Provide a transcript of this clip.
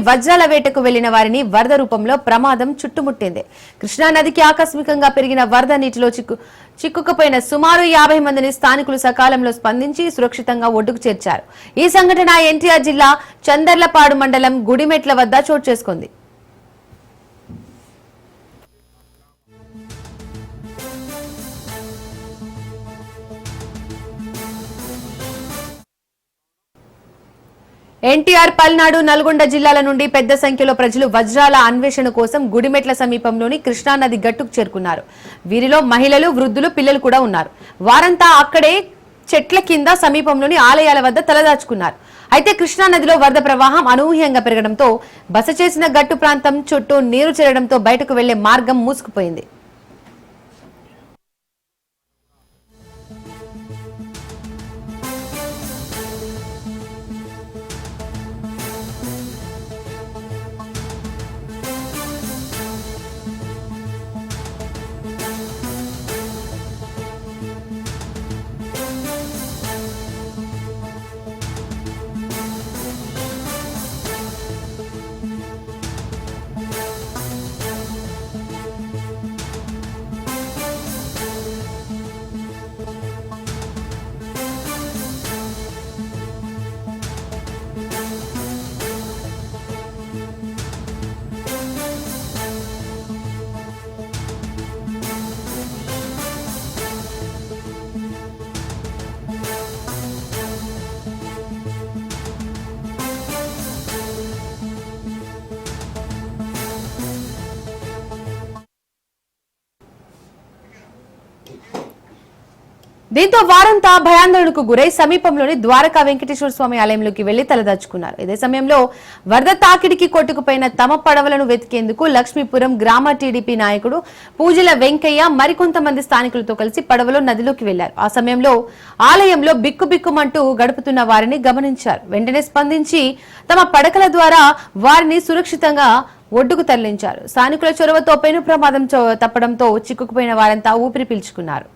వజ్రాల వేటకు వెళ్లిన వారిని వరద రూపంలో ప్రమాదం చుట్టుముట్టింది. కృష్ణా నదికి ఆకస్మికంగా పెరిగిన వరద నీటిలో చిక్కుకుపోయిన సుమారు 50 మందిని స్థానికులు సకాలంలో స్పందించి సురక్షితంగా ఒడ్డుకు చేర్చారు. ఈ సంఘటన ఎన్టీఆర్ జిల్లా చందర్లపాడు మండలం గుడిమెట్ల వద్ద చోటు చేసుకుంది. ఎన్టీఆర్, పల్నాడు, నల్గొండ జిల్లాల నుండి పెద్ద సంఖ్యలో ప్రజలు వజ్రాల అన్వేషణ కోసం గుడిమెట్ల సమీపంలోని కృష్ణానది గట్టుకు చేరుకున్నారు. వీరిలో మహిళలు, వృద్ధులు, పిల్లలు కూడా ఉన్నారు. వారంతా అక్కడే చెట్ల కింద సమీపంలోని ఆలయాల వద్ద తలదాచుకున్నారు. అయితే కృష్ణానదిలో వరద ప్రవాహం అనూహ్యంగా పెరగడంతో బస చేసిన గట్టు ప్రాంతం చుట్టూ నీరు చేరడంతో బయటకు వెళ్లే మార్గం మూసుకుపోయింది. దీంతో వారంతా భయాందోళనకు గురై సమీపంలోని ద్వారకా వెంకటేశ్వర స్వామి ఆలయంలోకి వెళ్లి తలదాచుకున్నారు. ఇదే సమయంలో వరద తాకిడికి కొట్టుకుపోయిన తమ పడవలను వెతికేందుకు లక్ష్మీపురం గ్రామ టీడీపీ నాయకుడు పూజల వెంకయ్య మరికొంతమంది స్థానికులతో కలిసి పడవలో నదిలోకి వెళ్లారు. ఆ సమయంలో ఆలయంలో బిక్కుబిక్కుమంటూ గడుపుతున్న వారిని గమనించారు. వెంటనే స్పందించి తమ పడకల ద్వారా వారిని సురక్షితంగా ఒడ్డుకు తరలించారు. స్థానికుల చొరవతో పెను ప్రమాదం తప్పడంతో చిక్కుకుపోయిన వారంతా ఊపిరి పీల్చుకున్నారు.